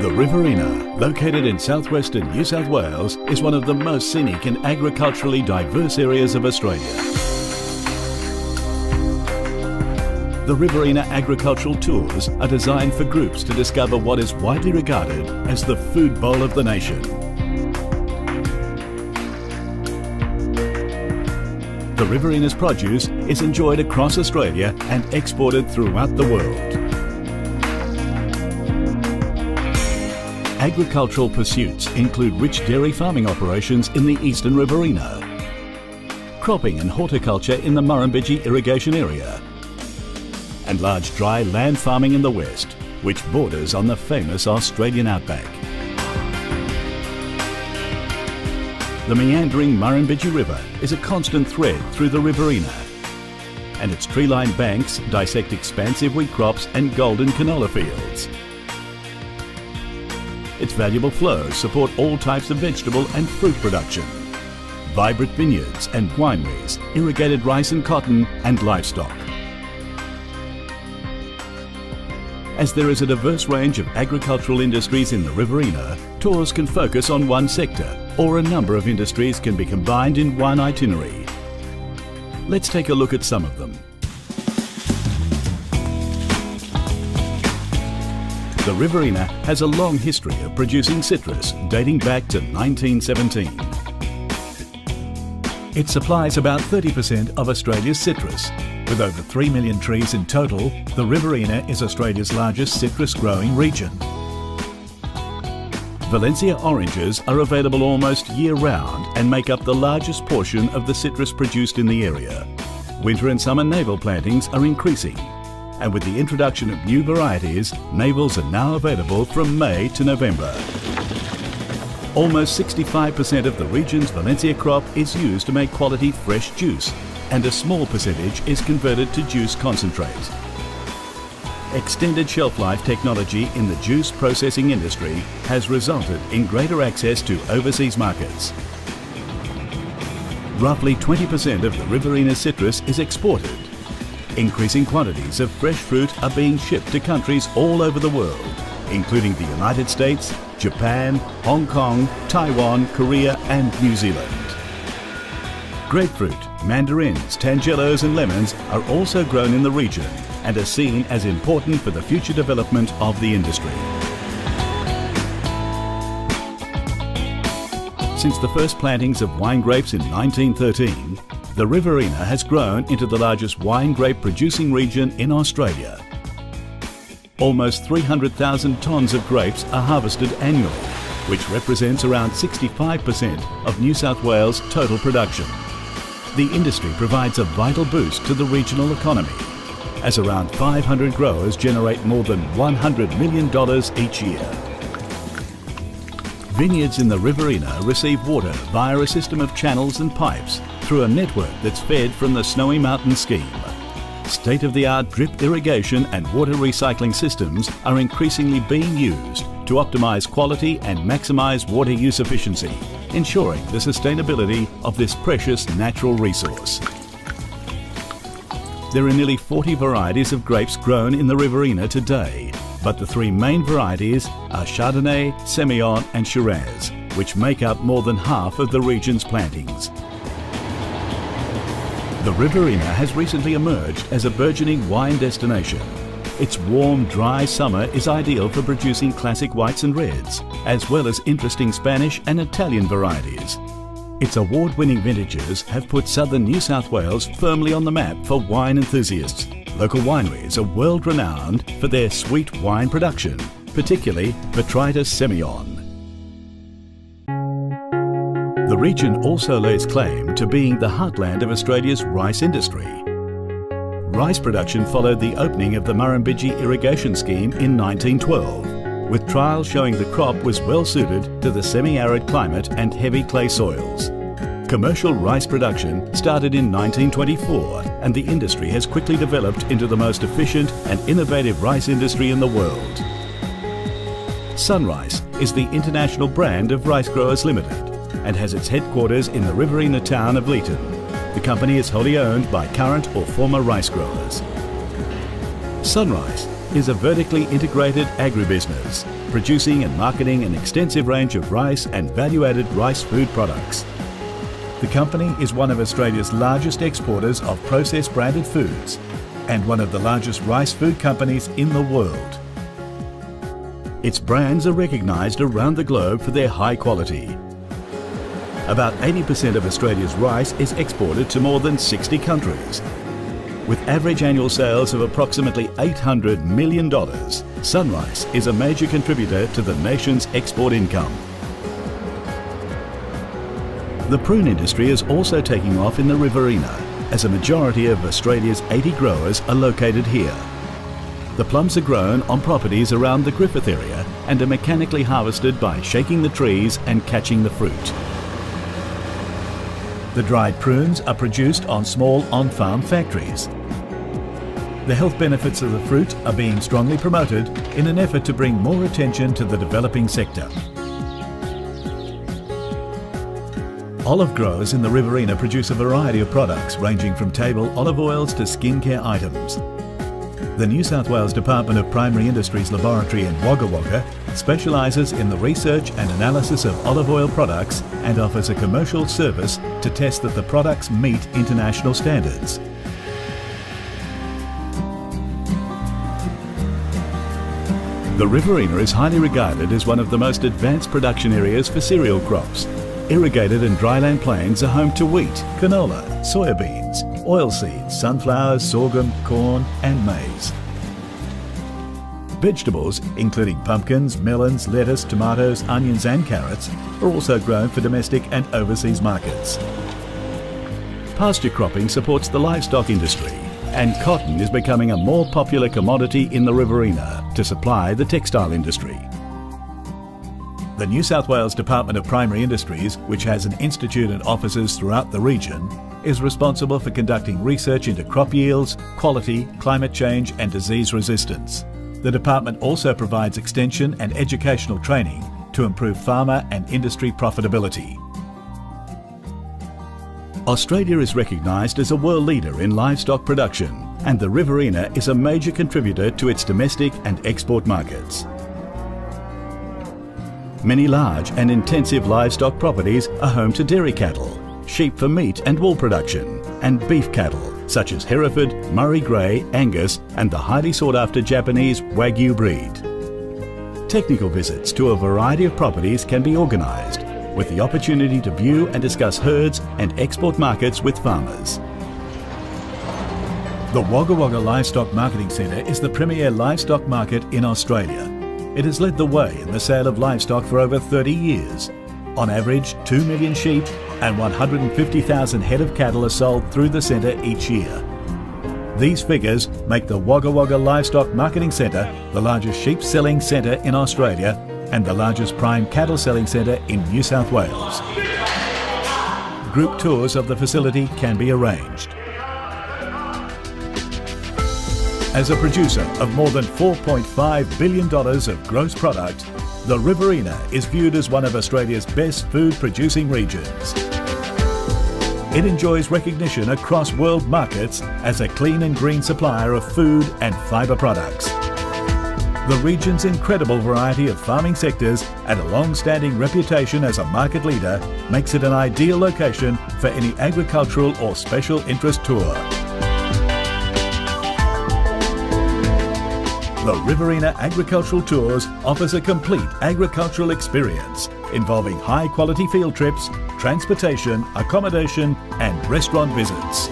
The Riverina, located in southwestern New South Wales, is one of the most scenic and agriculturally diverse areas of Australia. The Riverina agricultural tours are designed for groups to discover what is widely regarded as the food bowl of the nation. The Riverina's produce is enjoyed across Australia and exported throughout the world. Agricultural pursuits include rich dairy farming operations in the eastern Riverina, cropping and horticulture in the Murrumbidgee irrigation area, and large dry land farming in the west, which borders on the famous Australian outback. The meandering Murrumbidgee River is a constant thread through the Riverina, and its tree-lined banks dissect expansive wheat crops and golden canola fields. Its valuable flows support all types of vegetable and fruit production, vibrant vineyards and wineries, irrigated rice and cotton, and livestock. As there is a diverse range of agricultural industries in the Riverina, tours can focus on one sector, or a number of industries can be combined in one itinerary. Let's take a look at some of them. The Riverina has a long history of producing citrus, dating back to 1917. It supplies about 30% of Australia's citrus. With over 3 million trees in total, the Riverina is Australia's largest citrus growing region. Valencia oranges are available almost year-round and make up the largest portion of the citrus produced in the area. Winter and summer navel plantings are increasing, and with the introduction of new varieties, navels are now available from May to November. Almost 65% of the region's Valencia crop is used to make quality fresh juice, and a small percentage is converted to juice concentrate. Extended shelf life technology in the juice processing industry has resulted in greater access to overseas markets. Roughly 20% of the Riverina citrus is exported. Increasing quantities of fresh fruit are being shipped to countries all over the world, including the United States, Japan, Hong Kong, Taiwan, Korea, and New Zealand. Grapefruit, mandarins, tangelos and lemons are also grown in the region and are seen as important for the future development of the industry. Since the first plantings of wine grapes in 1913, the Riverina has grown into the largest wine grape producing region in Australia. Almost 300,000 tonnes of grapes are harvested annually, which represents around 65% of New South Wales' total production. The industry provides a vital boost to the regional economy, as around 500 growers generate more than $100 million each year. Vineyards in the Riverina receive water via a system of channels and pipes through a network that's fed from the Snowy Mountain scheme. State-of-the-art drip irrigation and water recycling systems are increasingly being used to optimise quality and maximise water use efficiency, ensuring the sustainability of this precious natural resource. There are nearly 40 varieties of grapes grown in the Riverina today, but the three main varieties are Chardonnay, Semillon and Shiraz, which make up more than half of the region's plantings. The Riverina has recently emerged as a burgeoning wine destination. Its warm, dry summer is ideal for producing classic whites and reds, as well as interesting Spanish and Italian varieties. Its award-winning vintages have put southern New South Wales firmly on the map for wine enthusiasts. Local wineries are world-renowned for their sweet wine production, particularly Botrytis Semillon. The region also lays claim to being the heartland of Australia's rice industry. Rice production followed the opening of the Murrumbidgee irrigation scheme in 1912, with trials showing the crop was well suited to the semi-arid climate and heavy clay soils. Commercial rice production started in 1924, and the industry has quickly developed into the most efficient and innovative rice industry in the world. Sunrice is the international brand of Rice Growers Limited and has its headquarters in the Riverina town of Leeton. The company is wholly owned by current or former rice growers. Sunrice is a vertically integrated agribusiness, producing and marketing an extensive range of rice and value-added rice food products. The company is one of Australia's largest exporters of processed branded foods and one of the largest rice food companies in the world. Its brands are recognised around the globe for their high quality. About 80% of Australia's rice is exported to more than 60 countries. With average annual sales of approximately $800 million, Sunrice is a major contributor to the nation's export income. The prune industry is also taking off in the Riverina, as a majority of Australia's 80 growers are located here. The plums are grown on properties around the Griffith area and are mechanically harvested by shaking the trees and catching the fruit. The dried prunes are produced on small on-farm factories. The health benefits of the fruit are being strongly promoted in an effort to bring more attention to the developing sector. Olive growers in the Riverina produce a variety of products ranging from table olive oils to skincare items. The New South Wales Department of Primary Industries Laboratory in Wagga Wagga specialises in the research and analysis of olive oil products and offers a commercial service to test that the products meet international standards. The Riverina is highly regarded as one of the most advanced production areas for cereal crops. Irrigated and dryland plains are home to wheat, canola, soybeans, oilseeds, sunflowers, sorghum, corn and maize. Vegetables, including pumpkins, melons, lettuce, tomatoes, onions and carrots, are also grown for domestic and overseas markets. Pasture cropping supports the livestock industry, and cotton is becoming a more popular commodity in the Riverina to supply the textile industry. The New South Wales Department of Primary Industries, which has an institute and offices throughout the region, is responsible for conducting research into crop yields, quality, climate change and disease resistance. The department also provides extension and educational training to improve farmer and industry profitability. Australia is recognised as a world leader in livestock production, and the Riverina is a major contributor to its domestic and export markets. Many large and intensive livestock properties are home to dairy cattle, sheep for meat and wool production, and beef cattle such as Hereford, Murray Grey, Angus and the highly sought after Japanese Wagyu breed. Technical visits to a variety of properties can be organised, with the opportunity to view and discuss herds and export markets with farmers. The Wagga Wagga Livestock Marketing Centre is the premier livestock market in Australia. It has led the way in the sale of livestock for over 30 years. On average, 2 million sheep and 150,000 head of cattle are sold through the centre each year. These figures make the Wagga Wagga Livestock Marketing Centre the largest sheep selling centre in Australia and the largest prime cattle selling centre in New South Wales. Group tours of the facility can be arranged. As a producer of more than $4.5 billion of gross product, the Riverina is viewed as one of Australia's best food-producing regions. It enjoys recognition across world markets as a clean and green supplier of food and fibre products. The region's incredible variety of farming sectors and a long-standing reputation as a market leader makes it an ideal location for any agricultural or special interest tour. The Riverina Agricultural Tours offers a complete agricultural experience involving high-quality field trips, transportation, accommodation and restaurant visits.